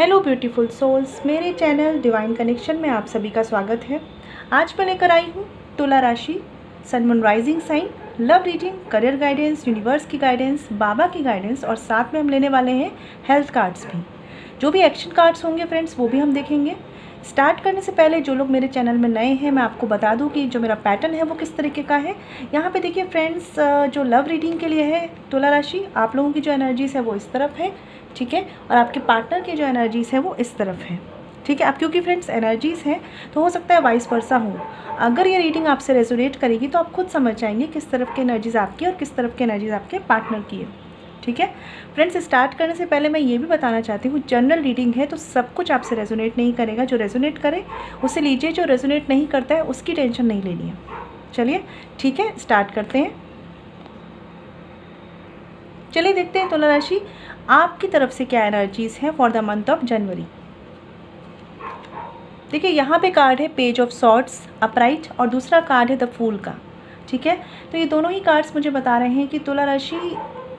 Hello beautiful souls, मेरे channel divine connection में आप सभी का स्वागत है। आज मैं लेकर आई हूँ तुला राशि, sun moon rising sign, love reading, career guidance, universe की गाइडेंस, बाबा की गाइडेंस और साथ में हम लेने वाले हैं हेल्थ कार्ड्स भी। जो भी एक्शन कार्ड्स होंगे फ्रेंड्स वो भी हम देखेंगे। स्टार्ट करने से पहले जो लोग मेरे चैनल में नए हैं, मैं आपको बता दूं कि जो मेरा पैटर्न है वो किस तरीके का है। यहाँ पे देखिए फ्रेंड्स, जो लव रीडिंग के लिए है तुला राशि, आप लोगों की जो एनर्जीज़ है वो इस तरफ है, ठीक है, और आपके पार्टनर की जो एनर्जीज़ है वो इस तरफ है, ठीक है। अब क्योंकि फ्रेंड्स एनर्जीज़ हैं तो हो सकता है वाइस वर्सा हो। अगर ये रीडिंग आपसे रेजोनेट करेगी तो आप खुद समझ जाएंगे किस तरफ की एनर्जीज़ आपकी और किस तरफ की एनर्जीज़ आपके पार्टनर की है, ठीक है। फ्रेंड्स, स्टार्ट करने से पहले मैं ये भी बताना चाहती हूँ, जनरल रीडिंग है तो सब कुछ आपसे रेजोनेट नहीं करेगा। जो रेजोनेट करे उसे लीजिए, जो रेजोनेट नहीं करता है उसकी टेंशन नहीं लेनी है। चलिए ठीक है, स्टार्ट करते हैं। चलिए देखते हैं तुला राशि आपकी तरफ से क्या एनर्जीज़ हैं for the month of January. देखिए यहाँ पे कार्ड है पेज ऑफ सॉर्ड्स अपराइट और दूसरा कार्ड है द फूल का, ठीक है। तो ये दोनों ही कार्ड्स मुझे बता रहे हैं कि तुला राशि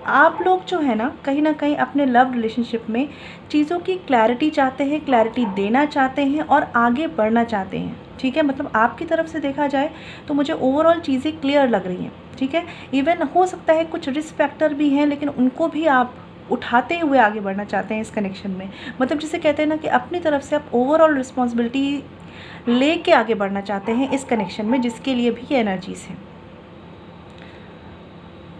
आप लोग जो है ना कहीं अपने लव रिलेशनशिप में चीज़ों की क्लैरिटी चाहते हैं, क्लैरिटी देना चाहते हैं और आगे बढ़ना चाहते हैं, ठीक है। मतलब आपकी तरफ से देखा जाए तो मुझे ओवरऑल चीज़ें क्लियर लग रही हैं, ठीक है। इवन हो सकता है कुछ रिस्क फैक्टर भी हैं, लेकिन उनको भी आप उठाते हुए आगे बढ़ना चाहते हैं इस कनेक्शन में। मतलब जिसे कहते हैं ना कि अपनी तरफ से आप ओवरऑल रिस्पॉन्सिबिलिटी लेके आगे बढ़ना चाहते हैं इस कनेक्शन में, जिसके लिए भी ये एनर्जीज़ हैं।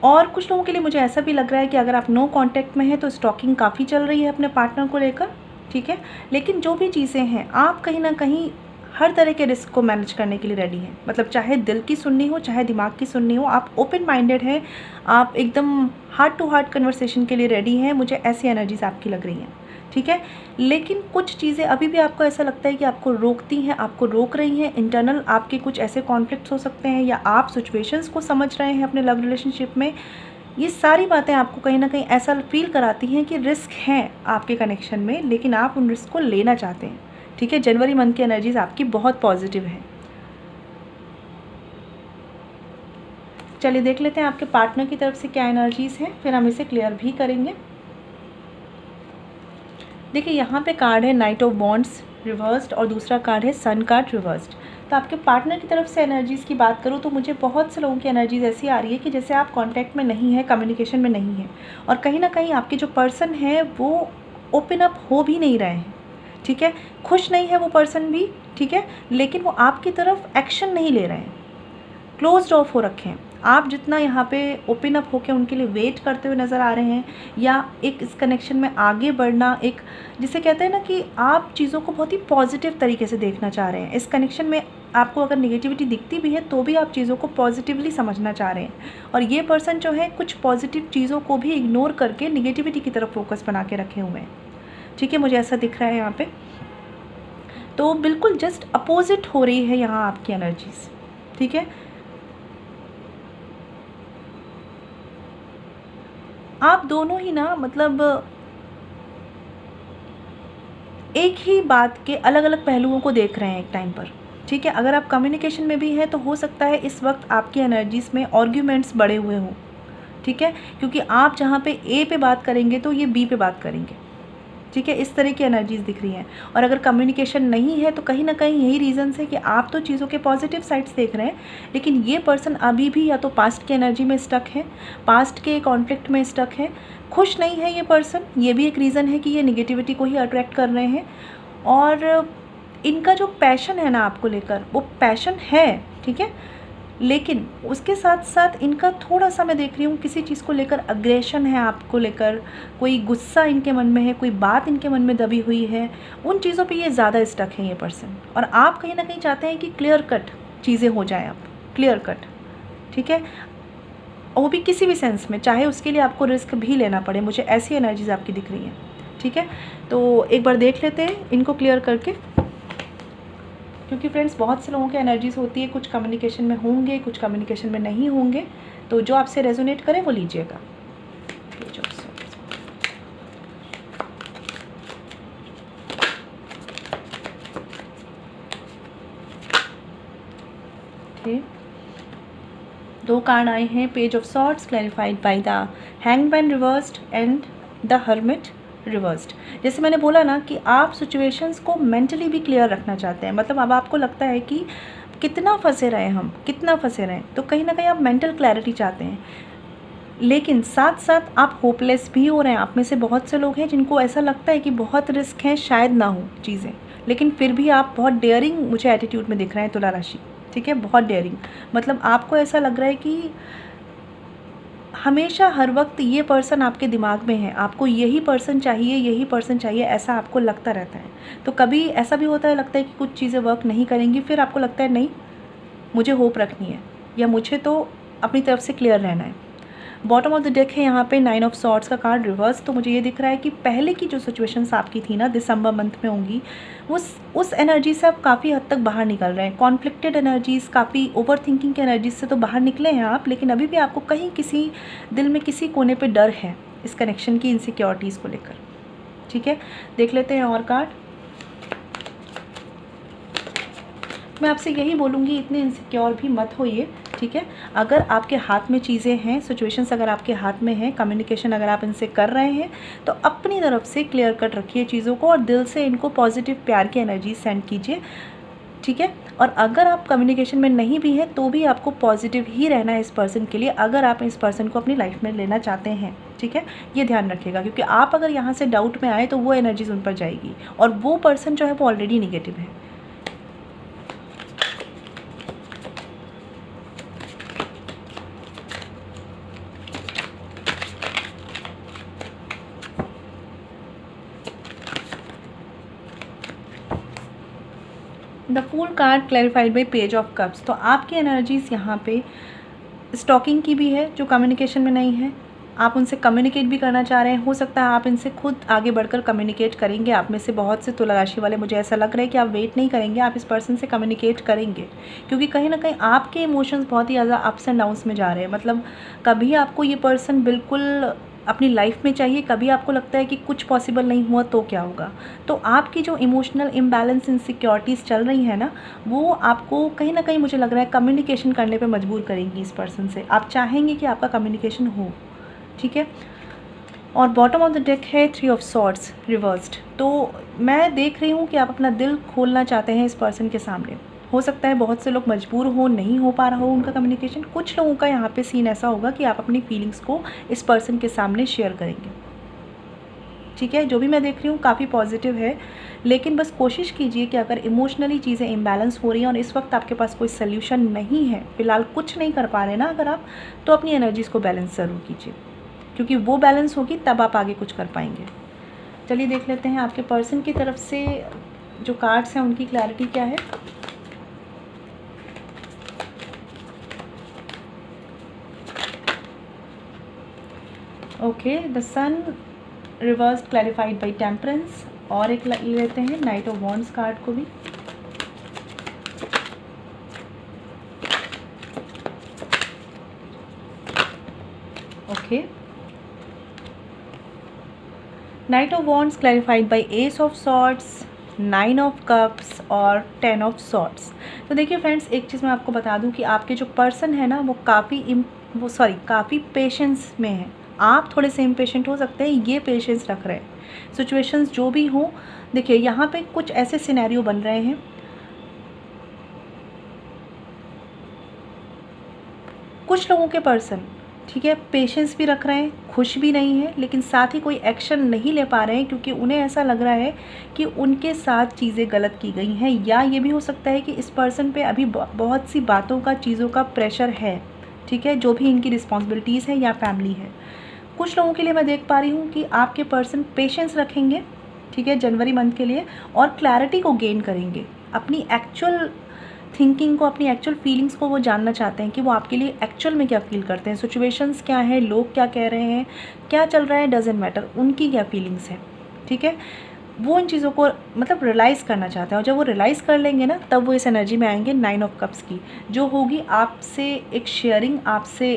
और कुछ लोगों के लिए मुझे ऐसा भी लग रहा है कि अगर आप नो कांटेक्ट में हैं तो स्टॉकिंग काफ़ी चल रही है अपने पार्टनर को लेकर, ठीक है। लेकिन जो भी चीज़ें हैं आप कहीं ना कहीं हर तरह के रिस्क को मैनेज करने के लिए रेडी हैं। मतलब चाहे दिल की सुननी हो चाहे दिमाग की सुननी हो, आप ओपन माइंडेड हैं, आप एकदम हार्ट टू हार्ट कन्वर्सेशन के लिए रेडी हैं। मुझे ऐसी एनर्जीज आपकी लग रही हैं, ठीक है। लेकिन कुछ चीज़ें अभी भी आपको ऐसा लगता है कि आपको रोकती हैं, आपको रोक रही हैं। इंटरनल आपके कुछ ऐसे कॉन्फ्लिक्ट्स हो सकते हैं या आप सिचुएशंस को समझ रहे हैं अपने लव रिलेशनशिप में। ये सारी बातें आपको कहीं ना कहीं ऐसा फील कराती हैं कि रिस्क हैं आपके कनेक्शन में, लेकिन आप उन रिस्क को लेना चाहते हैं, ठीक है। जनवरी मंथ की एनर्जीज आपकी बहुत पॉजिटिव है। चलिए देख लेते हैं आपके पार्टनर की तरफ से क्या एनर्जीज हैं, फिर हम इसे क्लियर भी करेंगे। देखिए यहाँ पे कार्ड है नाइट ऑफ वॉन्ड्स रिवर्स्ड और दूसरा कार्ड है सन कार्ड रिवर्स्ड। तो आपके पार्टनर की तरफ से एनर्जीज़ की बात करूँ तो मुझे बहुत से लोगों की एनर्जीज़ ऐसी आ रही है कि जैसे आप कांटेक्ट में नहीं है, कम्युनिकेशन में नहीं है, और कहीं ना कहीं आपके जो पर्सन है वो ओपन अप हो भी नहीं रहे हैं, ठीक है। खुश नहीं है वो पर्सन भी, ठीक है, लेकिन वो आपकी तरफ एक्शन नहीं ले रहे हैं, क्लोज्ड ऑफ हो रखे हैं। आप जितना यहाँ पे ओपन अप होकर उनके लिए वेट करते हुए नज़र आ रहे हैं, या एक इस कनेक्शन में आगे बढ़ना, एक जिसे कहते हैं ना कि आप चीज़ों को बहुत ही पॉजिटिव तरीके से देखना चाह रहे हैं। इस कनेक्शन में आपको अगर नेगेटिविटी दिखती भी है तो भी आप चीज़ों को पॉजिटिवली समझना चाह रहे हैं। और ये पर्सन जो है कुछ पॉजिटिव चीज़ों को भी इग्नोर करके निगेटिविटी की तरफ फोकस बना के रखे हुए हैं, ठीक है। मुझे ऐसा दिख रहा है यहाँ पे। तो बिल्कुल जस्ट अपोजिट हो रही है यहाँ आपकी एनर्जीज, ठीक है। आप दोनों ही ना मतलब एक ही बात के अलग अलग पहलुओं को देख रहे हैं एक टाइम पर, ठीक है। अगर आप कम्युनिकेशन में भी हैं तो हो सकता है इस वक्त आपकी एनर्जीज में आर्ग्यूमेंट्स बढ़े हुए हों, ठीक है, क्योंकि आप जहाँ पे ए पे बात करेंगे तो ये बी पे बात करेंगे, ठीक है। इस तरह की एनर्जीज दिख रही हैं। और अगर कम्युनिकेशन नहीं है तो कहीं ना कहीं यही रीज़न्स है कि आप तो चीज़ों के पॉजिटिव साइड्स देख रहे हैं, लेकिन ये पर्सन अभी भी या तो पास्ट की एनर्जी में स्टक है, पास्ट के कॉन्फ्लिक्ट में स्टक है, खुश नहीं है ये पर्सन। ये भी एक रीज़न है कि ये निगेटिविटी को ही अट्रैक्ट कर रहे हैं। और इनका जो पैशन है ना आपको लेकर, वो पैशन है, ठीक है, लेकिन उसके साथ साथ इनका थोड़ा सा मैं देख रही हूँ किसी चीज़ को लेकर अग्रेशन है आपको लेकर, कोई गुस्सा इनके मन में है, कोई बात इनके मन में दबी हुई है, उन चीज़ों पे ये ज़्यादा स्टक है ये पर्सन। और आप कहीं ना कहीं चाहते हैं कि क्लियर कट चीज़ें हो जाएं, आप क्लियर कट, ठीक है, वो भी किसी भी सेंस में, चाहे उसके लिए आपको रिस्क भी लेना पड़े। मुझे ऐसी एनर्जीज आपकी दिख रही हैं, ठीक है। तो एक बार देख लेते हैं इनको क्लियर करके, क्योंकि फ्रेंड्स बहुत से लोगों की एनर्जीज होती है, कुछ कम्युनिकेशन में होंगे, कुछ कम्युनिकेशन में नहीं होंगे। तो जो आपसे रेजोनेट करे वो लीजिएगा। ठीक, दो कार्ड आए हैं page of swords clarified by the hangman reversed and the hermit, reversed. जैसे मैंने बोला ना कि आप सिचुएशंस को मेंटली भी क्लियर रखना चाहते हैं, मतलब अब आपको लगता है कि कितना फंसे रहे हम, कितना फंसे रहें, तो कहीं ना कहीं आप मेंटल क्लैरिटी चाहते हैं, लेकिन साथ साथ आप होपलेस भी हो रहे हैं। आप में से बहुत से लोग हैं जिनको ऐसा लगता है कि बहुत रिस्क है, शायद ना हो चीज़ें, लेकिन फिर भी आप बहुत डेयरिंग मुझे एटीट्यूड में दिख रहे हैं तुला राशि, ठीक है, बहुत डेयरिंग। मतलब आपको ऐसा लग रहा है कि हमेशा हर वक्त ये पर्सन आपके दिमाग में है, आपको यही पर्सन चाहिए, यही पर्सन चाहिए, ऐसा आपको लगता रहता है। तो कभी ऐसा भी होता है, लगता है कि कुछ चीज़ें वर्क नहीं करेंगी, फिर आपको लगता है नहीं, मुझे होप रखनी है, या मुझे तो अपनी तरफ से क्लियर रहना है। बॉटम ऑफ द डेक है यहाँ पे 9 ऑफ सॉर्ड्स का कार्ड रिवर्स। तो मुझे ये दिख रहा है कि पहले की जो सिचुएशंस आपकी थी ना, दिसंबर मंथ में होंगी, उस एनर्जी से आप काफ़ी हद तक बाहर निकल रहे हैं। कॉन्फ्लिक्टेड एनर्जीज़, काफ़ी ओवर थिंकिंग की एनर्जीज से तो बाहर निकले हैं आप, लेकिन अभी भी आपको कहीं किसी दिल में किसी कोने पे डर है इस कनेक्शन की, इनसिक्योरिटीज़ को लेकर, ठीक है। देख लेते हैं और कार्ड। मैं आपसे यही बोलूँगी, इतने इनसिक्योर भी मत होइए, ठीक है। अगर आपके हाथ में चीज़ें हैं, सिचुएशंस अगर आपके हाथ में हैं, कम्युनिकेशन अगर आप इनसे कर रहे हैं, तो अपनी तरफ से क्लियर कट रखिए चीज़ों को और दिल से इनको पॉजिटिव प्यार की एनर्जी सेंड कीजिए, ठीक है। और अगर आप कम्युनिकेशन में नहीं भी हैं तो भी आपको पॉजिटिव ही रहना है इस पर्सन के लिए, अगर आप इस पर्सन को अपनी लाइफ में लेना चाहते हैं, ठीक है। ये ध्यान रखिएगा, क्योंकि आप अगर यहाँ से डाउट में आए तो वो एनर्जीज उन पर जाएगी, और वो पर्सन जो है वो ऑलरेडी निगेटिव है। The fool card clarified by page of cups. तो आपकी एनर्जीज़ यहाँ पे स्टॉकिंग की भी है, जो कम्युनिकेशन में नहीं है, आप उनसे कम्युनिकेट भी करना चाह रहे हैं। हो सकता है आप इनसे खुद आगे बढ़कर कम्युनिकेट करेंगे। आप में से बहुत से तुला राशि वाले, मुझे ऐसा लग रहा है कि आप वेट नहीं करेंगे, आप इस पर्सन से कम्युनिकेट करेंगे, क्योंकि कहीं ना कहीं आपके इमोशंस बहुत ही ज़्यादा अप्स एंड डाउन्स में जा रहे हैं। मतलब कभी आपको ये पर्सन बिल्कुल अपनी लाइफ में चाहिए, कभी आपको लगता है कि कुछ पॉसिबल नहीं हुआ तो क्या होगा। तो आपकी जो इमोशनल इम्बैलेंस, इनसिक्योरिटीज़ चल रही है ना, वो आपको कहीं ना कहीं मुझे लग रहा है कम्युनिकेशन करने पे मजबूर करेंगी इस पर्सन से। आप चाहेंगे कि आपका कम्युनिकेशन हो, ठीक है। और बॉटम ऑफ द डेक है 3 ऑफ सॉर्ड्स रिवर्स्ड। तो मैं देख रही हूँ कि आप अपना दिल खोलना चाहते हैं इस पर्सन के सामने। हो सकता है बहुत से लोग मजबूर हो, नहीं हो पा रहा हो उनका कम्युनिकेशन। कुछ लोगों का यहाँ पे सीन ऐसा होगा कि आप अपनी फीलिंग्स को इस पर्सन के सामने शेयर करेंगे, ठीक है। जो भी मैं देख रही हूँ काफ़ी पॉजिटिव है, लेकिन बस कोशिश कीजिए कि अगर इमोशनली चीज़ें इम्बैलेंस हो रही हैं और इस वक्त आपके पास कोई सल्यूशन नहीं है, फ़िलहाल कुछ नहीं कर पा रहे ना अगर आप, तो अपनी एनर्जीज़ को बैलेंस ज़रूर कीजिए, क्योंकि वो बैलेंस होगी तब आप आगे कुछ कर पाएंगे। चलिए देख लेते हैं आपके पर्सन की तरफ से जो कार्ड्स हैं उनकी क्लैरिटी क्या है। Okay, the sun reverse clarified by temperance. और एक ले लेते हैं नाइट ऑफ वॉन्ड्स कार्ड को भी। Okay, night of wands clarified by S of swords, 9 of cups और 10 ऑफ सॉर्ड्स। तो देखिए फ्रेंड्स, एक चीज़ मैं आपको बता दूं कि आपके जो पर्सन है ना वो काफ़ी पेशेंस में है। आप थोड़े से इम्पेशेंट हो सकते हैं, ये पेशेंस रख रहे हैं। सिचुएशंस जो भी हों, देखिए यहाँ पे कुछ ऐसे सिनेरियो बन रहे हैं, कुछ लोगों के पर्सन, ठीक है, पेशेंस भी रख रहे हैं, खुश भी नहीं है, लेकिन साथ ही कोई एक्शन नहीं ले पा रहे हैं, क्योंकि उन्हें ऐसा लग रहा है कि उनके साथ चीज़ें गलत की गई हैं। या ये भी हो सकता है कि इस पर्सन पे अभी बहुत सी बातों का, चीज़ों का प्रेशर है, ठीक है, जो भी इनकी रिस्पॉन्सिबिलिटीज़ है या फैमिली है। कुछ लोगों के लिए मैं देख पा रही हूँ कि आपके पर्सन पेशेंस रखेंगे, ठीक है, जनवरी मंथ के लिए, और क्लैरिटी को गेन करेंगे। अपनी एक्चुअल थिंकिंग को, अपनी एक्चुअल फीलिंग्स को वो जानना चाहते हैं कि वो आपके लिए एक्चुअल में क्या फील करते हैं, सिचुएशंस क्या है, लोग क्या कह रहे हैं, क्या चल रहा है, डजेंट मैटर, उनकी क्या फीलिंग्स है, ठीक है। वो इन चीज़ों को मतलब रियलाइज़ करना चाहते हैं, और जब वो रियलाइज़ कर लेंगे ना, तब वो इस एनर्जी में आएंगे 9 ऑफ कप्स की, जो होगी आपसे एक शेयरिंग, आपसे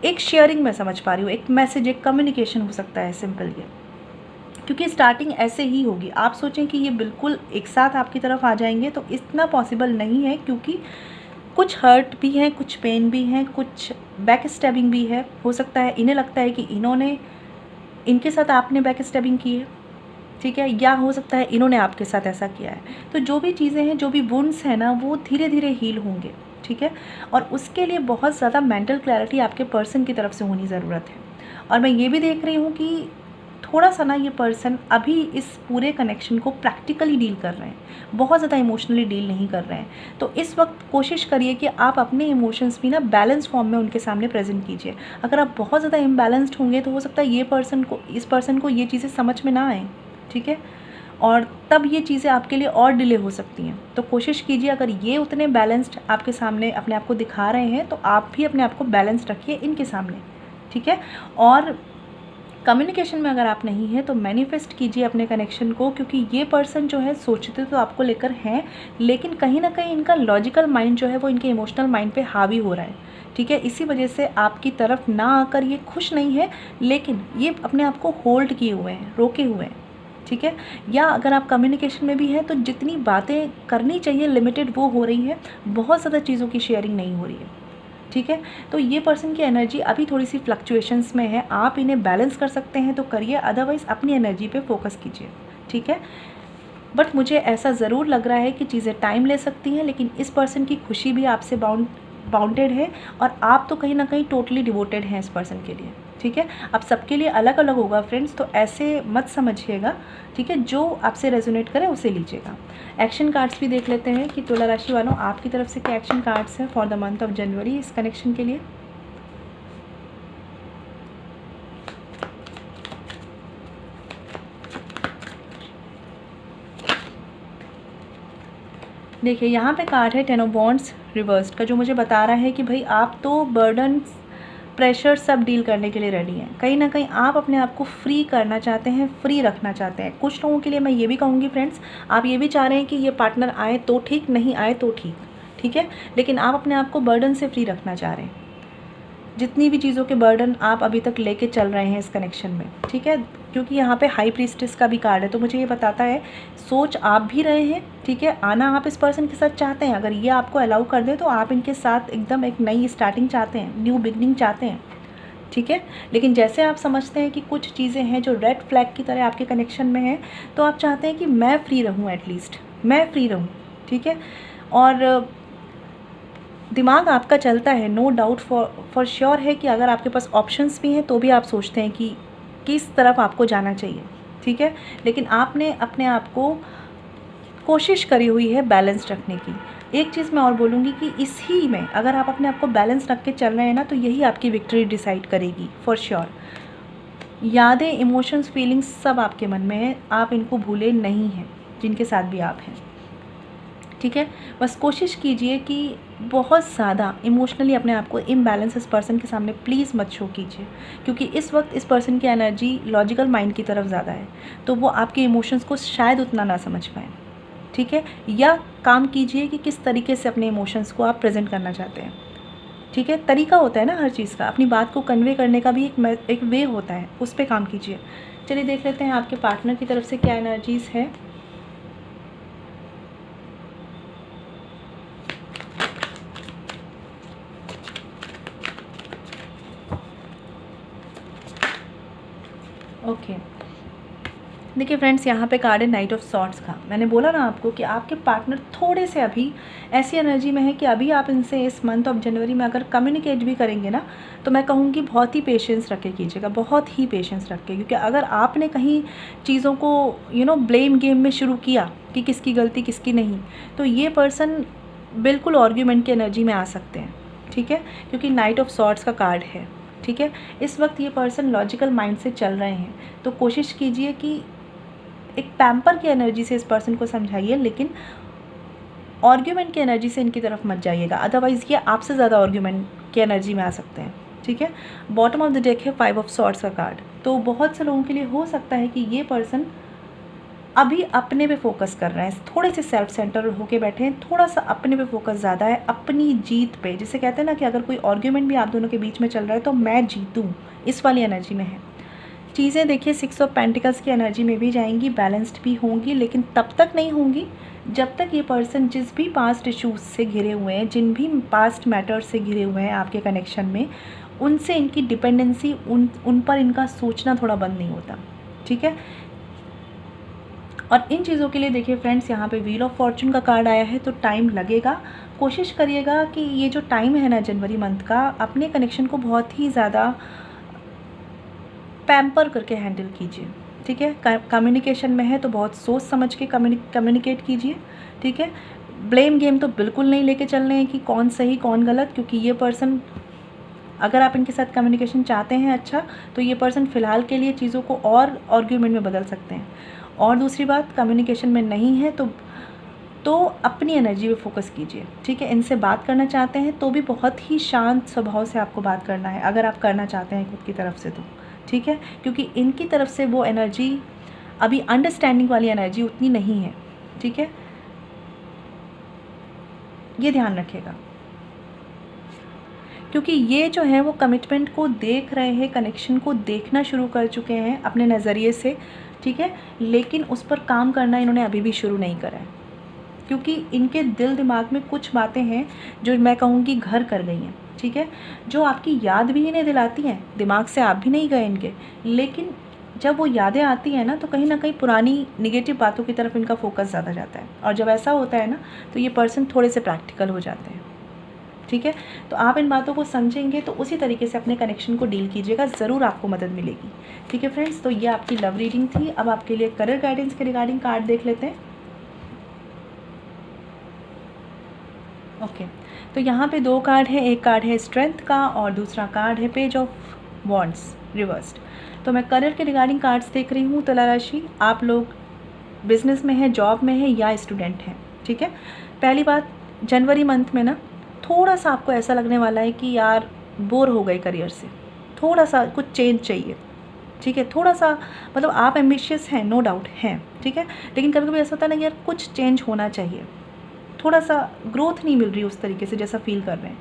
एक शेयरिंग मैं समझ पा रही हूँ, एक मैसेज, एक कम्युनिकेशन हो सकता है, सिंपल ये। क्योंकि स्टार्टिंग ऐसे ही होगी। आप सोचें कि ये बिल्कुल एक साथ आपकी तरफ आ जाएंगे तो इतना पॉसिबल नहीं है, क्योंकि कुछ हर्ट भी हैं, कुछ पेन भी हैं, कुछ बैक स्टैबिंग भी है। हो सकता है इन्हें लगता है कि इन्होंने इनके साथ आपने बैक स्टैबिंग की है, ठीक है, या हो सकता है इन्होंने आपके साथ ऐसा किया है। तो जो भी चीज़ें हैं, जो भी वुंड्स हैं ना, वो धीरे धीरे हील होंगे, ठीक है। और उसके लिए बहुत ज़्यादा मेंटल क्लैरिटी आपके पर्सन की तरफ से होनी ज़रूरत है। और मैं ये भी देख रही हूँ कि थोड़ा सा ना ये पर्सन अभी इस पूरे कनेक्शन को प्रैक्टिकली डील कर रहे हैं, बहुत ज़्यादा इमोशनली डील नहीं कर रहे हैं। तो इस वक्त कोशिश करिए कि आप अपने इमोशंस भी ना बैलेंस फॉर्म में उनके सामने प्रेजेंट कीजिए। अगर आप बहुत ज़्यादा इम्बैलेंस्ड होंगे तो हो सकता है इस पर्सन को ये चीज़ें समझ में ना आए, ठीक है, और तब ये चीज़ें आपके लिए और डिले हो सकती हैं। तो कोशिश कीजिए, अगर ये उतने बैलेंस्ड आपके सामने अपने आप को दिखा रहे हैं तो आप भी अपने आप को बैलेंस्ड रखिए इनके सामने, ठीक है। और कम्युनिकेशन में अगर आप नहीं हैं तो मैनिफेस्ट कीजिए अपने कनेक्शन को, क्योंकि ये पर्सन जो है सोचते तो आपको लेकर हैं, लेकिन कहीं ना कहीं इनका लॉजिकल माइंड जो है वो इनके इमोशनल माइंड पे हावी हो रहा है, ठीक है। इसी वजह से आपकी तरफ ना आकर ये खुश नहीं है, लेकिन ये अपने आप को होल्ड किए हुए हैं, रोके हुए हैं, ठीक है। या अगर आप कम्युनिकेशन में भी हैं तो जितनी बातें करनी चाहिए लिमिटेड वो हो रही है, बहुत ज़्यादा चीज़ों की शेयरिंग नहीं हो रही है, ठीक है। तो ये पर्सन की एनर्जी अभी थोड़ी सी फ्लक्चुएशंस में है, आप इन्हें बैलेंस कर सकते हैं तो करिए, अदरवाइज़ अपनी एनर्जी पे फोकस कीजिए, ठीक है। बट मुझे ऐसा ज़रूर लग रहा है कि चीज़ें टाइम ले सकती हैं, लेकिन इस पर्सन की खुशी भी आपसे बाउंडेड है, और आप तो कहीं ना कहीं टोटली डिवोटेड हैं इस पर्सन के लिए, ठीक है। अब सबके लिए अलग अलग होगा फ्रेंड्स, तो ऐसे मत समझिएगा, ठीक है। जो आपसे रेजोनेट करे उसे लीजिएगा। एक्शन कार्ड्स भी देख लेते हैं कि तुला राशि वालों आपकी तरफ से क्या एक्शन कार्ड्स हैं for the month of January इस कनेक्शन के लिए। देखिए यहाँ पे कार्ड है टेन ऑफ वॉन्ड्स रिवर्स्ड का, जो मुझे बता रहा है कि भाई आप तो बर्डन, प्रेशर सब डील करने के लिए रेडी हैं। कहीं ना कहीं आप अपने आप को फ्री करना चाहते हैं, फ्री रखना चाहते हैं। कुछ लोगों के लिए मैं ये भी कहूँगी फ्रेंड्स, आप ये भी चाह रहे हैं कि ये पार्टनर आए तो ठीक, नहीं आए तो ठीक, ठीक है, लेकिन आप अपने आप को बर्डन से फ्री रखना चाह रहे हैं, जितनी भी चीज़ों के बर्डन आप अभी तक लेके चल रहे हैं इस कनेक्शन में, ठीक है। क्योंकि यहाँ पे हाई प्रीस्टेस का भी कार्ड है, तो मुझे ये बताता है सोच आप भी रहे हैं, ठीक है, आना आप इस पर्सन के साथ चाहते हैं। अगर ये आपको अलाउ कर दे तो आप इनके साथ एकदम एक नई स्टार्टिंग चाहते हैं, न्यू बिगनिंग चाहते हैं, ठीक है। लेकिन जैसे आप समझते हैं कि कुछ चीज़ें हैं जो रेड फ्लैग की तरह आपके कनेक्शन में हैं, तो आप चाहते हैं कि मैं फ्री रहूँ, एटलीस्ट मैं फ्री रहूँ, ठीक है। और दिमाग आपका चलता है, नो डाउट फॉर श्योर है कि अगर आपके पास ऑप्शंस भी हैं तो भी आप सोचते हैं कि किस तरफ आपको जाना चाहिए, ठीक है। लेकिन आपने अपने आप को कोशिश करी हुई है बैलेंस रखने की। एक चीज़ मैं और बोलूँगी कि इसी में अगर आप अपने आप को बैलेंस रख के चल रहे हैं ना, तो यही आपकी विक्ट्री डिसाइड करेगी फॉर श्योर। यादें, इमोशंस, फीलिंग्स सब आपके मन में है, आप इनको भूले नहीं हैं जिनके साथ भी आप हैं, ठीक है। बस कोशिश कीजिए कि बहुत ज़्यादा इमोशनली अपने आप को इम्बैलेंस इस पर्सन के सामने प्लीज़ मत शो कीजिए, क्योंकि इस वक्त इस पर्सन की एनर्जी लॉजिकल माइंड की तरफ ज़्यादा है, तो वो आपके इमोशंस को शायद उतना ना समझ पाए, ठीक है। या काम कीजिए कि किस तरीके से अपने इमोशंस को आप प्रेजेंट करना चाहते हैं, ठीक है। तरीका होता है ना हर चीज़ का, अपनी बात को कन्वे करने का भी एक वे होता है, उस पर काम कीजिए। चलिए देख लेते हैं आपके पार्टनर की तरफ से क्या एनर्जीज़ है। ओके देखिए फ्रेंड्स, यहाँ पे कार्ड है नाइट ऑफ सॉर्ड्स का। मैंने बोला ना आपको कि आपके पार्टनर थोड़े से अभी ऐसी एनर्जी में है कि अभी आप इनसे इस मंथ ऑफ जनवरी में अगर कम्युनिकेट भी करेंगे ना, तो मैं कहूँगी बहुत ही पेशेंस रख के कीजिएगा, बहुत ही पेशेंस रख के। क्योंकि अगर आपने कहीं चीज़ों को ब्लेम गेम में शुरू किया कि किसकी गलती किसकी नहीं, तो ये पर्सन बिल्कुल आर्ग्यूमेंट की एनर्जी में आ सकते हैं, ठीक है। क्योंकि नाइट ऑफ सॉर्ड्स का कार्ड है, ठीक है। इस वक्त ये पर्सन लॉजिकल माइंड से चल रहे हैं, तो कोशिश कीजिए कि एक पैम्पर की एनर्जी से इस पर्सन को समझाइए, लेकिन आर्ग्यूमेंट की एनर्जी से इनकी तरफ मत जाइएगा, अदरवाइज़ ये आपसे ज़्यादा आर्ग्यूमेंट की एनर्जी में आ सकते हैं, ठीक है। बॉटम ऑफ द डेक है 5 ऑफ सॉर्ड्स का कार्ड। तो बहुत से लोगों के लिए हो सकता है कि ये पर्सन अभी अपने पे फोकस कर रहे हैं, थोड़े से सेल्फ सेंटर होके बैठे हैं, थोड़ा सा अपने पे फोकस ज़्यादा है, अपनी जीत पे। जिसे कहते हैं ना कि अगर कोई आर्ग्यूमेंट भी आप दोनों के बीच में चल रहा है तो मैं जीतूँ, इस वाली एनर्जी में है। चीज़ें देखिए 6 ऑफ पेंटिकल्स की एनर्जी में भी जाएंगी, बैलेंस्ड भी होंगी, लेकिन तब तक नहीं होंगी जब तक ये पर्सन जिस भी पास्ट इश्यूज से घिरे हुए हैं, जिन भी पास्ट मैटर्स से घिरे हुए हैं आपके कनेक्शन में, उनसे इनकी डिपेंडेंसी, उन पर इनका सोचना थोड़ा बंद नहीं होता, ठीक है। और इन चीज़ों के लिए देखिए फ्रेंड्स, यहाँ पे व्हील ऑफ फॉर्चून का कार्ड आया है, तो टाइम लगेगा। कोशिश करिएगा कि ये जो टाइम है ना जनवरी मंथ का, अपने कनेक्शन को बहुत ही ज़्यादा पैम्पर करके हैंडल कीजिए, ठीक है। कम्युनिकेशन में है तो बहुत सोच समझ के कम्युनिकेट कीजिए, ठीक है। ब्लेम गेम तो बिल्कुल नहीं लेके चलने हैं कि कौन सही कौन गलत, क्योंकि ये पर्सन, अगर आप इनके साथ कम्युनिकेशन चाहते हैं अच्छा, तो ये पर्सन फ़िलहाल के लिए चीज़ों को और आर्ग्यूमेंट में बदल सकते हैं। और दूसरी बात, कम्युनिकेशन में नहीं है तो अपनी एनर्जी पे फोकस कीजिए, ठीक है। इनसे बात करना चाहते हैं तो भी बहुत ही शांत स्वभाव से आपको बात करना है, अगर आप करना चाहते हैं खुद की तरफ से तो, ठीक है। क्योंकि इनकी तरफ से वो एनर्जी, अभी अंडरस्टैंडिंग वाली एनर्जी उतनी नहीं है, ठीक है। ये ध्यान रखिएगा, क्योंकि ये जो है वो कमिटमेंट को देख रहे हैं, कनेक्शन को देखना शुरू कर चुके हैं अपने नज़रिए से, ठीक है। लेकिन उस पर काम करना इन्होंने अभी भी शुरू नहीं करा है, क्योंकि इनके दिल दिमाग में कुछ बातें हैं जो मैं कहूँगी घर कर गई हैं, ठीक है। जो आपकी याद भी इन्हें दिलाती हैं, दिमाग से आप भी नहीं गए इनके, लेकिन जब वो यादें आती हैं ना, तो कहीं ना कहीं पुरानी निगेटिव बातों की तरफ इनका फोकस ज़्यादा जाता है। और जब ऐसा होता है ना, तो ये पर्सन थोड़े से प्रैक्टिकल हो जाते हैं, ठीक है। तो आप इन बातों को समझेंगे तो उसी तरीके से अपने कनेक्शन को डील कीजिएगा, ज़रूर आपको मदद मिलेगी, ठीक है फ्रेंड्स। तो ये आपकी लव रीडिंग थी। अब आपके लिए करियर गाइडेंस के रिगार्डिंग कार्ड देख लेते हैं। ओके, तो यहाँ पे 2 कार्ड है, एक कार्ड है स्ट्रेंथ का और दूसरा कार्ड है पेज ऑफ वॉन्ड्स रिवर्स्ड। तो मैं करियर के रिगार्डिंग कार्ड्स देख रही हूँ। तुला राशि, आप लोग बिजनेस में हैं, जॉब में हैं या स्टूडेंट हैं, ठीक है। पहली बात, जनवरी मंथ में ना थोड़ा सा आपको ऐसा लगने वाला है कि यार बोर हो गए करियर से, थोड़ा सा कुछ चेंज चाहिए, ठीक है। थोड़ा सा मतलब आप एम्बिशियस हैं, नो डाउट हैं, ठीक है। लेकिन कभी कभी ऐसा होता है ना कि यार कुछ चेंज होना चाहिए, थोड़ा सा ग्रोथ नहीं मिल रही उस तरीके से जैसा फील कर रहे हैं।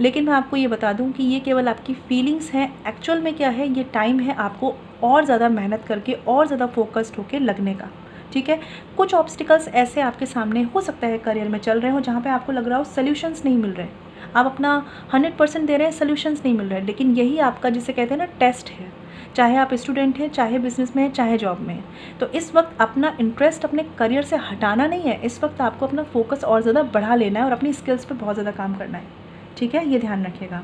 लेकिन मैं आपको ये बता दूं कि ये केवल आपकी फीलिंग्स हैं। एक्चुअल में क्या है, ये टाइम है आपको और ज़्यादा मेहनत करके और ज़्यादा फोकस्ड होकर लगने का, ठीक है। कुछ ऑब्स्टिकल्स ऐसे आपके सामने हो सकता है करियर में चल रहे हो जहाँ पे आपको लग रहा हो सॉल्यूशंस नहीं मिल रहे, आप अपना 100% दे रहे हैं, सॉल्यूशंस नहीं मिल रहे, लेकिन यही आपका जिसे कहते हैं ना टेस्ट है। चाहे आप स्टूडेंट हैं, चाहे बिजनेस में हैं, चाहे जॉब में हैं, तो इस वक्त अपना इंटरेस्ट अपने करियर से हटाना नहीं है, इस वक्त आपको अपना फोकस और ज़्यादा बढ़ा लेना है और अपनी स्किल्स पे बहुत ज़्यादा काम करना है, ठीक है। ये ध्यान रखिएगा।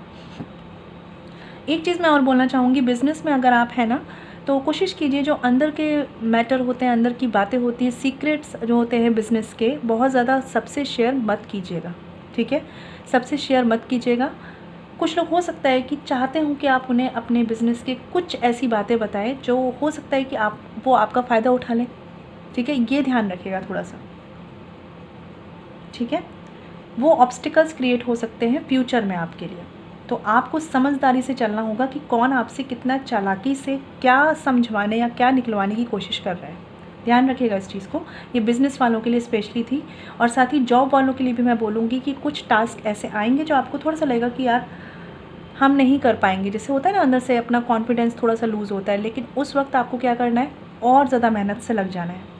एक चीज़ मैं और बोलना चाहूँगी, बिज़नेस में अगर आप हैं ना, तो कोशिश कीजिए जो अंदर के मैटर होते हैं, अंदर की बातें होती हैं, सीक्रेट्स जो होते हैं बिज़नेस के, बहुत ज़्यादा सबसे शेयर मत कीजिएगा, ठीक है। सबसे शेयर मत कीजिएगा। कुछ लोग हो सकता है कि चाहते हो कि आप उन्हें अपने बिज़नेस के कुछ ऐसी बातें बताएं जो हो सकता है कि वो आपका फ़ायदा उठा लें, ठीक है। ये ध्यान रखिएगा थोड़ा सा, ठीक है। वो ऑब्स्टिकल्स क्रिएट हो सकते हैं फ्यूचर में आपके लिए, तो आपको समझदारी से चलना होगा कि कौन आपसे कितना चालाकी से क्या समझवाने या क्या निकलवाने की कोशिश कर रहा है। ध्यान रखिएगा इस चीज़ को। ये बिज़नेस वालों के लिए स्पेशली थी, और साथ ही जॉब वालों के लिए भी मैं बोलूँगी कि कुछ टास्क ऐसे आएंगे जो आपको थोड़ा सा लगेगा कि यार हम नहीं कर पाएंगे, जैसे होता है ना अंदर से अपना कॉन्फिडेंस थोड़ा सा लूज़ होता है, लेकिन उस वक्त आपको क्या करना है, और ज़्यादा मेहनत से लग जाना है।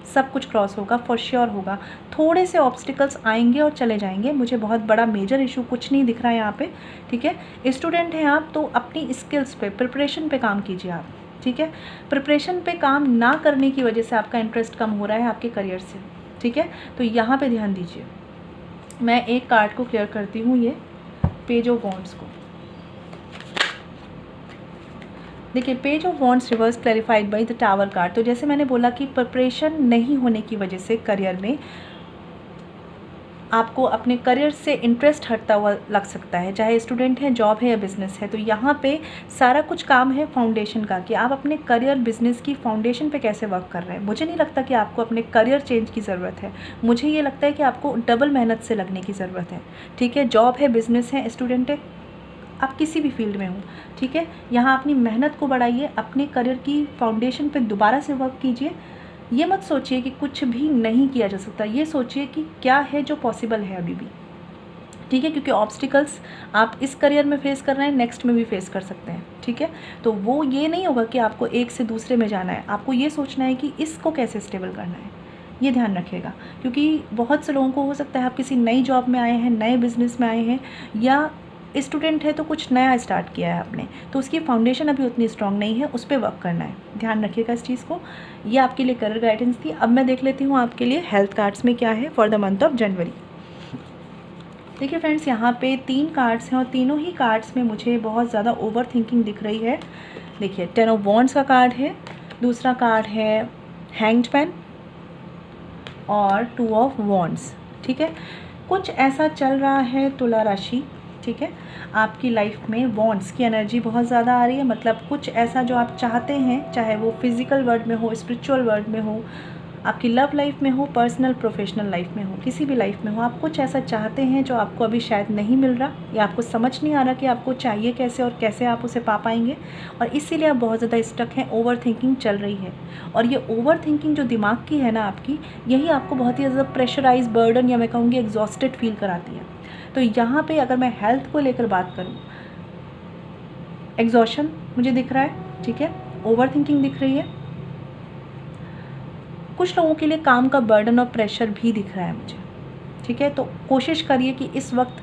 सब कुछ क्रॉस होगा, फॉर श्योर होगा। थोड़े से ऑब्स्टिकल्स आएंगे और चले जाएंगे, मुझे बहुत बड़ा मेजर इशू कुछ नहीं दिख रहा है यहाँ पे, ठीक है। स्टूडेंट हैं आप तो अपनी स्किल्स पे, प्रिपरेशन पे काम कीजिए आप, ठीक है। प्रिपरेशन पे काम ना करने की वजह से आपका इंटरेस्ट कम हो रहा है आपके करियर से, ठीक है। तो यहाँ पे ध्यान दीजिए। मैं एक कार्ड को क्लियर करती हूँ, ये पेज ऑफ वॉन्ड्स को देखिए। Page of wands reverse clarified by the tower card. तो जैसे मैंने बोला कि प्रिपरेशन नहीं होने की वजह से करियर में आपको अपने करियर से इंटरेस्ट हटता हुआ लग सकता है, चाहे स्टूडेंट है, जॉब है या बिज़नेस है। तो यहाँ पे सारा कुछ काम है फाउंडेशन का, कि आप अपने करियर बिज़नेस की फाउंडेशन पे कैसे वर्क कर रहे हैं। मुझे नहीं लगता कि आपको अपने करियर चेंज की ज़रूरत है, मुझे ये लगता है कि आपको डबल मेहनत से लगने की ज़रूरत है, ठीक है। जॉब है, बिज़नेस है, स्टूडेंट है, आप किसी भी फील्ड में हो, ठीक है। यहाँ अपनी मेहनत को बढ़ाइए, अपने करियर की फाउंडेशन पे दोबारा से वर्क कीजिए। ये मत सोचिए कि कुछ भी नहीं किया जा सकता, ये सोचिए कि क्या है जो पॉसिबल है अभी भी, ठीक है। क्योंकि ऑब्स्टिकल्स आप इस करियर में फेस कर रहे हैं, नेक्स्ट में भी फेस कर सकते हैं, ठीक है। तो वो ये नहीं होगा कि आपको एक से दूसरे में जाना है, आपको ये सोचना है कि इसको कैसे स्टेबल करना है, ये ध्यान रखिएगा। क्योंकि बहुत से लोगों को हो सकता है आप किसी नई जॉब में आए हैं, नए बिज़नेस में आए हैं, या स्टूडेंट है तो कुछ नया स्टार्ट किया है आपने, तो उसकी फाउंडेशन अभी उतनी स्ट्रांग नहीं है, उस पर वर्क करना है, ध्यान रखिएगा इस चीज़ को। ये आपके लिए करियर गाइडेंस थी। अब मैं देख लेती हूँ आपके लिए हेल्थ कार्ड्स में क्या है for the month of January. देखिए फ्रेंड्स, यहाँ पे 3 कार्ड्स हैं और तीनों ही कार्ड्स में मुझे बहुत ज़्यादा ओवर थिंकिंग दिख रही है। देखिए 10 ऑफ वॉन्ड्स का कार्ड है, दूसरा कार्ड है हैंग्ड मैन और 2 ऑफ वॉन्ड्स। ठीक है, कुछ ऐसा चल रहा है तुला राशि, ठीक है, आपकी लाइफ में वॉन्ट्स की एनर्जी बहुत ज़्यादा आ रही है। मतलब कुछ ऐसा जो आप चाहते हैं, चाहे वो फिज़िकल वर्ल्ड में हो, स्पिरिचुअल वर्ल्ड में हो, आपकी लव लाइफ में हो, पर्सनल प्रोफेशनल लाइफ में हो, किसी भी लाइफ में हो, आप कुछ ऐसा चाहते हैं जो आपको अभी शायद नहीं मिल रहा, या आपको समझ नहीं आ रहा कि आपको चाहिए कैसे और कैसे आप उसे पा पाएंगे, और इसीलिए आप बहुत ज़्यादा स्टक हैं, ओवर थिंकिंग चल रही है। और ये ओवर थिंकिंग जो दिमाग की है ना आपकी, यही आपको बहुत ही ज़्यादा प्रेशराइज, बर्डन, या मैं कहूँगी एग्जॉस्टेड फील कराती है। तो यहाँ पे अगर मैं हेल्थ को लेकर बात करूँ, एग्जॉशन मुझे दिख रहा है, ठीक है, ओवर थिंकिंग दिख रही है, कुछ लोगों के लिए काम का बर्डन और प्रेशर भी दिख रहा है मुझे, ठीक है। तो कोशिश करिए कि इस वक्त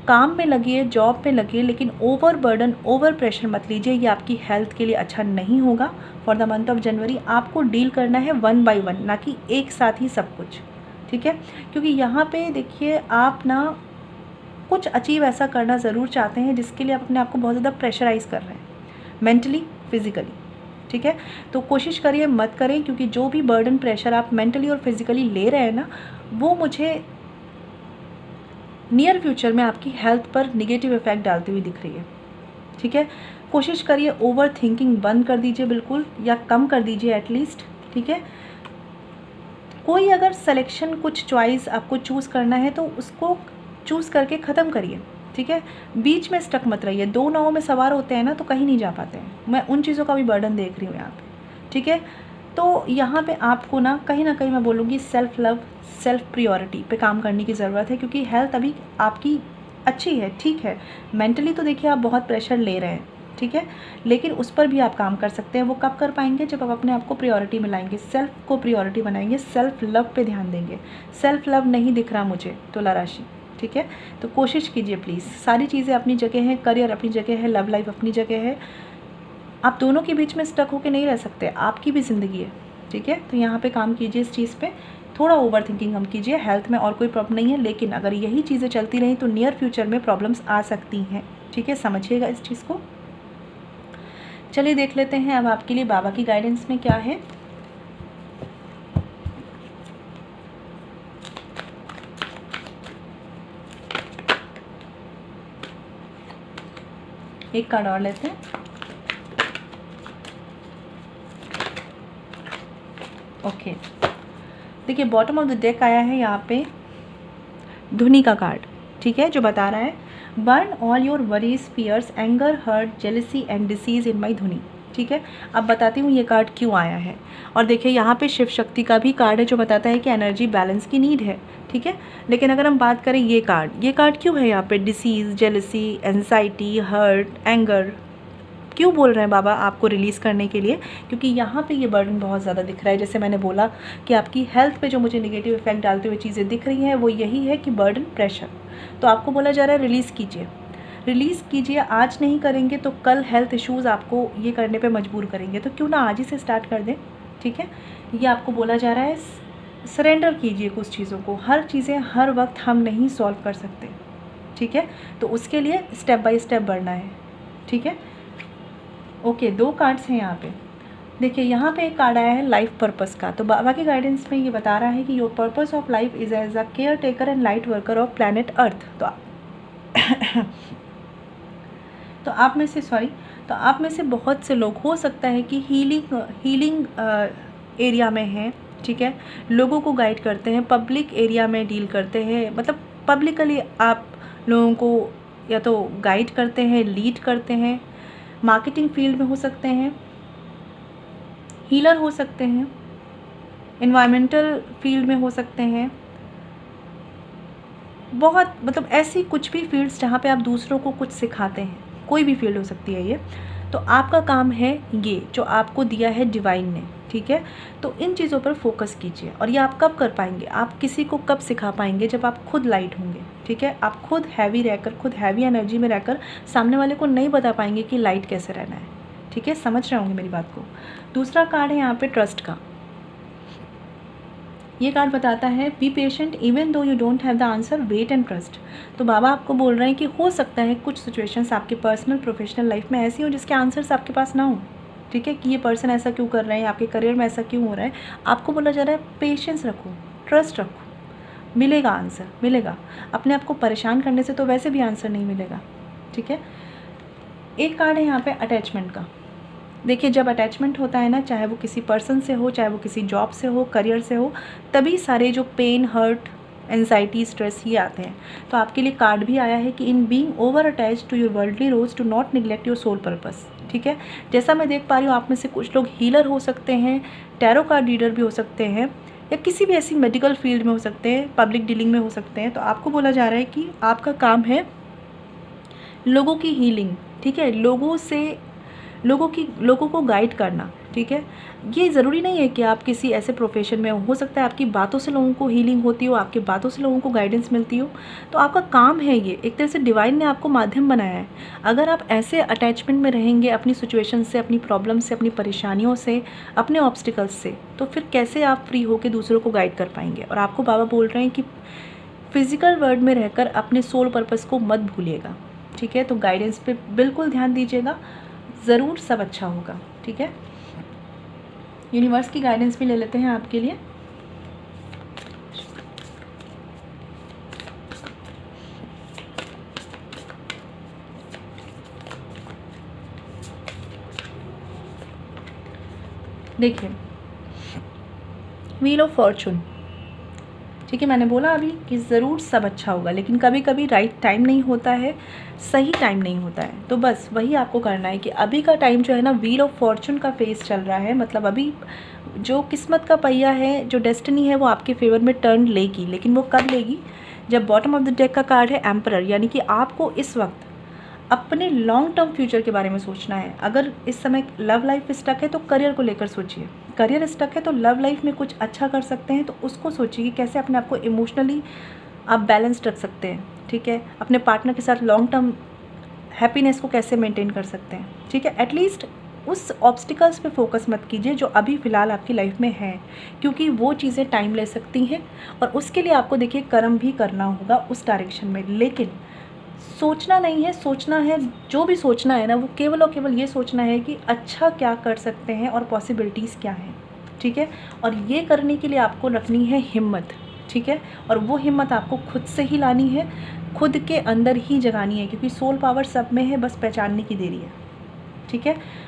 काम में लगिए, जॉब पे लगिए, लेकिन ओवर बर्डन, ओवर प्रेशर मत लीजिए, ये आपकी हेल्थ के लिए अच्छा नहीं होगा। For the month of January आपको डील करना है 1 बाय 1, ना कि एक साथ ही सब कुछ, ठीक है। क्योंकि यहाँ पे देखिए आप ना कुछ अचीव ऐसा करना ज़रूर चाहते हैं जिसके लिए आप अपने आप को बहुत ज़्यादा प्रेशराइज कर रहे हैं, मेंटली, फिज़िकली, ठीक है। तो कोशिश करिए मत करें, क्योंकि जो भी बर्डन, प्रेशर आप मेंटली और फिज़िकली ले रहे हैं ना, वो मुझे नियर फ्यूचर में आपकी हेल्थ पर निगेटिव इफेक्ट डालती हुई दिख रही है, ठीक है। कोशिश करिए ओवर थिंकिंग बंद कर दीजिए बिल्कुल, या कम कर दीजिए एटलीस्ट, ठीक है। कोई अगर सिलेक्शन, कुछ चॉइस आपको चूज़ करना है तो उसको चूज़ करके ख़त्म करिए, ठीक है। बीच में स्टक मत रहिए। 2 नावों में सवार होते हैं ना तो कहीं नहीं जा पाते हैं। मैं उन चीज़ों का भी बर्डन देख रही हूँ यहाँ पे, ठीक है। तो यहाँ पे आपको ना कहीं मैं बोलूँगी सेल्फ़ लव, सेल्फ़ प्रियोरिटी पे काम करने की ज़रूरत है, क्योंकि हेल्थ अभी आपकी अच्छी है, ठीक है। मेंटली तो देखिए आप बहुत प्रेशर ले रहे हैं, ठीक है, लेकिन उस पर भी आप काम कर सकते हैं। वो कब कर पाएंगे? जब आप अपने आप को प्रायोरिटी में लाएंगे, सेल्फ़ को प्रायोरिटी बनाएंगे, सेल्फ़ लव पे ध्यान देंगे। सेल्फ़ लव नहीं दिख रहा मुझे तुला राशि, ठीक है। तो कोशिश कीजिए प्लीज़, सारी चीज़ें अपनी जगह हैं, करियर अपनी जगह है, लव लाइफ अपनी जगह है, आप दोनों के बीच में स्टक होकर नहीं रह सकते, आपकी भी ज़िंदगी है, ठीक है। तो यहाँ पे काम कीजिए इस चीज़ पे, थोड़ा ओवर थिंकिंग कम कीजिए। हेल्थ में और कोई प्रॉब्लम नहीं है, लेकिन अगर यही चीज़ें चलती रहीं तो नियर फ्यूचर में प्रॉब्लम्स आ सकती हैं, ठीक है, समझिएगा इस चीज़ को। चलिए देख लेते हैं अब आपके लिए बाबा की गाइडेंस में क्या है। एक कार्ड और लेते हैं। ओके, देखिए बॉटम ऑफ द डेक आया है यहाँ पे धुनी का कार्ड, ठीक है, जो बता रहा है burn all your worries, fears, anger, hurt, jealousy and disease in my dhuni, ठीक है। अब बताती हूँ ये कार्ड क्यों आया है। और देखिए यहाँ पे शिव शक्ति का भी कार्ड है जो बताता है कि एनर्जी बैलेंस की नीड है, ठीक है। लेकिन अगर हम बात करें ये कार्ड क्यों है यहाँ पे, disease, jealousy, anxiety, hurt, anger, क्यों बोल रहे हैं बाबा आपको रिलीज़ करने के लिए? क्योंकि यहाँ पे ये बर्डन बहुत ज़्यादा दिख रहा है। जैसे मैंने बोला कि आपकी हेल्थ पे जो मुझे नेगेटिव इफेक्ट डालते हुए चीज़ें दिख रही हैं वो यही है कि बर्डन, प्रेशर। तो आपको बोला जा रहा है रिलीज़ कीजिए। आज नहीं करेंगे तो कल हेल्थ इश्यूज़ आपको ये करने पर मजबूर करेंगे, तो क्यों ना आज ही से स्टार्ट कर दें, ठीक है। ये आपको बोला जा रहा है सरेंडर कीजिए कुछ चीज़ों को। हर चीज़ें हर वक्त हम नहीं सॉल्व कर सकते, ठीक है। तो उसके लिए स्टेप बाय स्टेप बढ़ना है, ठीक है। ओके, 2 कार्ड्स हैं यहाँ पे। देखिए यहाँ पे एक कार्ड आया है लाइफ पर्पस का। तो बाबा के गाइडेंस में ये बता रहा है कि your purpose of life is as a caretaker and light worker of planet Earth. तो आप में से बहुत से लोग, हो सकता है कि हीलिंग एरिया में हैं, ठीक है, लोगों को गाइड करते हैं, पब्लिक एरिया में डील करते हैं, मतलब पब्लिकली आप लोगों को या तो गाइड करते हैं, लीड करते हैं, मार्केटिंग फील्ड में हो सकते हैं, हीलर हो सकते हैं, एनवायरमेंटल फील्ड में हो सकते हैं, बहुत मतलब ऐसी कुछ भी फील्ड्स जहाँ पे आप दूसरों को कुछ सिखाते हैं, कोई भी फील्ड हो सकती है ये। तो आपका काम है ये जो आपको दिया है डिवाइन ने, ठीक है। तो इन चीज़ों पर फोकस कीजिए। और ये आप कब कर पाएंगे, आप किसी को कब सिखा पाएंगे? जब आप खुद लाइट होंगे, ठीक है। आप खुद हैवी रहकर, खुद हैवी एनर्जी में रहकर सामने वाले को नहीं बता पाएंगे कि लाइट कैसे रहना है, ठीक है। समझ रहे होंगे मेरी बात को। दूसरा कार्ड है यहाँ पे ट्रस्ट का। ये कार्ड बताता है be patient even though you don't have the answer, wait and trust. तो बाबा आपको बोल रहे हैं कि हो सकता है कुछ सिचुएशंस आपके पर्सनल प्रोफेशनल लाइफ में ऐसी हो जिसके आंसर्स आपके पास ना हो, ठीक है, कि ये पर्सन ऐसा क्यों कर रहे हैं, आपके करियर में ऐसा क्यों हो रहा है। आपको बोला जा रहा है पेशेंस रखो, ट्रस्ट रखो, मिलेगा आंसर, मिलेगा। अपने आप को परेशान करने से तो वैसे भी आंसर नहीं मिलेगा, ठीक है। एक कार्ड है यहाँ पे अटैचमेंट का। देखिए जब अटैचमेंट होता है ना, चाहे वो किसी पर्सन से हो, चाहे वो किसी जॉब से हो, करियर से हो, तभी सारे जो पेन, हर्ट, एंजाइटी, स्ट्रेस ही आते हैं। तो आपके लिए कार्ड भी आया है कि in being over attach to your worldly roles to not neglect your soul purpose, ठीक है। जैसा मैं देख पा रही हूँ आप में से कुछ लोग हीलर हो सकते हैं, टैरो कार्ड रीडर भी हो सकते हैं, या किसी भी ऐसी मेडिकल फील्ड में हो सकते हैं, पब्लिक डीलिंग में हो सकते हैं। तो आपको बोला जा रहा है कि आपका काम है लोगों की हीलिंग, ठीक है, लोगों को गाइड करना, ठीक है। ये ज़रूरी नहीं है कि आप किसी ऐसे प्रोफेशन में हो सकता है आपकी बातों से लोगों को हीलिंग होती हो, आपकी बातों से लोगों को गाइडेंस मिलती हो। तो आपका काम है ये, एक तरह से डिवाइन ने आपको माध्यम बनाया है। अगर आप ऐसे अटैचमेंट में रहेंगे अपनी सिचुएशन से, अपनी प्रॉब्लम से, अपनी परेशानियों से, अपने ऑब्स्टिकल्स से, तो फिर कैसे आप फ्री होकर दूसरों को गाइड कर पाएंगे। और आपको बाबा बोल रहे हैं कि फिज़िकल वर्ल्ड में रहकर अपने सोल पर्पस को मत भूलिएगा, ठीक है। तो गाइडेंस पे बिल्कुल ध्यान दीजिएगा, ज़रूर सब अच्छा होगा, ठीक है। यूनिवर्स की गाइडेंस भी ले लेते हैं आपके लिए। देखिए व्हील ऑफ फॉर्चून, ठीक है। मैंने बोला अभी कि ज़रूर सब अच्छा होगा, लेकिन कभी कभी राइट टाइम नहीं होता है, सही टाइम नहीं होता है। तो बस वही आपको करना है कि अभी का टाइम जो है ना, व्हील ऑफ फॉर्चून का फेस चल रहा है। मतलब अभी जो किस्मत का पहिया है, जो डेस्टिनी है, वो आपके फेवर में टर्न लेगी। लेकिन वो कब लेगी? जब बॉटम ऑफ द डेक का कार्ड है एम्परर, यानी कि आपको इस वक्त अपने लॉन्ग टर्म फ्यूचर के बारे में सोचना है। अगर इस समय लव लाइफ स्टक है तो करियर को लेकर सोचिए, करियर स्टक है तो लव लाइफ में कुछ अच्छा कर सकते हैं तो उसको सोचिए कि कैसे अपने आप को इमोशनली आप बैलेंस्ड रख सकते हैं, ठीक है। अपने पार्टनर के साथ लॉन्ग टर्म हैप्पीनेस को कैसे मेंटेन कर सकते हैं, ठीक है। एटलीस्ट उस ऑब्स्टिकल्स पे फोकस मत कीजिए जो अभी फ़िलहाल आपकी लाइफ में है, क्योंकि वो चीज़ें टाइम ले सकती हैं और उसके लिए आपको देखिए कर्म भी करना होगा उस डायरेक्शन में। लेकिन सोचना नहीं है, सोचना है, जो भी सोचना है ना, वो केवल और केवल ये सोचना है कि अच्छा क्या कर सकते हैं और पॉसिबिलिटीज़ क्या हैं, ठीक है। और ये करने के लिए आपको रखनी है हिम्मत, ठीक है। और वो हिम्मत आपको खुद से ही लानी है, खुद के अंदर ही जगानी है, क्योंकि सोल पावर सब में है, बस पहचानने की देरी है, ठीक है।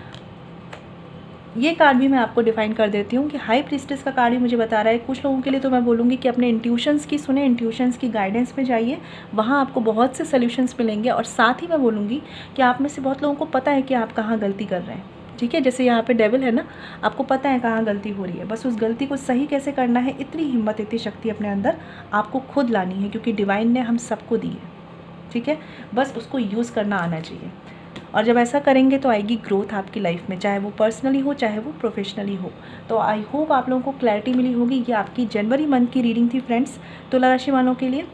ये कार्ड भी मैं आपको डिफाइन कर देती हूँ कि हाई प्रीस्टेस का कार्ड ही मुझे बता रहा है कुछ लोगों के लिए। तो मैं बोलूँगी कि अपने इंट्यूशंस की सुने, इंट्यूशंस की गाइडेंस में जाइए, वहाँ आपको बहुत से सॉल्यूशंस मिलेंगे। और साथ ही मैं बोलूँगी कि आप में से बहुत लोगों को पता है कि आप कहाँ गलती कर रहे हैं, ठीक है। जैसे यहाँ पे डेविल है ना, आपको पता है कहाँ गलती हो रही है, बस उस गलती को सही कैसे करना है, इतनी हिम्मत, इतनी शक्ति अपने अंदर आपको खुद लानी है, क्योंकि डिवाइन ने हम सबको दी है, ठीक है। बस उसको यूज़ करना आना चाहिए। और जब ऐसा करेंगे तो आएगी ग्रोथ आपकी लाइफ में, चाहे वो पर्सनली हो, चाहे वो प्रोफेशनली हो। तो आई होप आप लोगों को क्लैरिटी मिली होगी। ये आपकी जनवरी मंथ की रीडिंग थी फ्रेंड्स, तुला राशि वालों के लिए।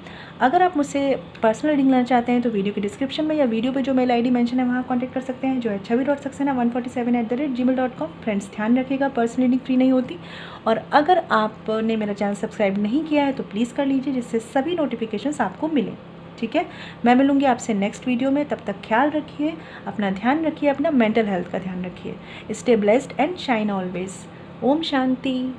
अगर आप मुझसे पर्सनल रीडिंग लेना चाहते हैं तो वीडियो के डिस्क्रिप्शन में या वीडियो पे जो मेल आईडी मेंशन है वहाँ कॉन्टैक्ट कर सकते हैं, जो है chavi.saxena147@gmail.com। फ्रेंड्स ध्यान रखिएगा, पर्सनल रीडिंग फ्री नहीं होती। और अगर आपने मेरा चैनल सब्सक्राइब नहीं किया है तो प्लीज़ कर लीजिए, जिससे सभी नोटिफिकेशंस आपको मिलें, ठीक है। मैं मिलूँगी आपसे नेक्स्ट वीडियो में, तब तक ख्याल रखिए, अपना ध्यान रखिए, अपना मेंटल हेल्थ का ध्यान रखिए। Stay blessed and shine always. Om Shanti.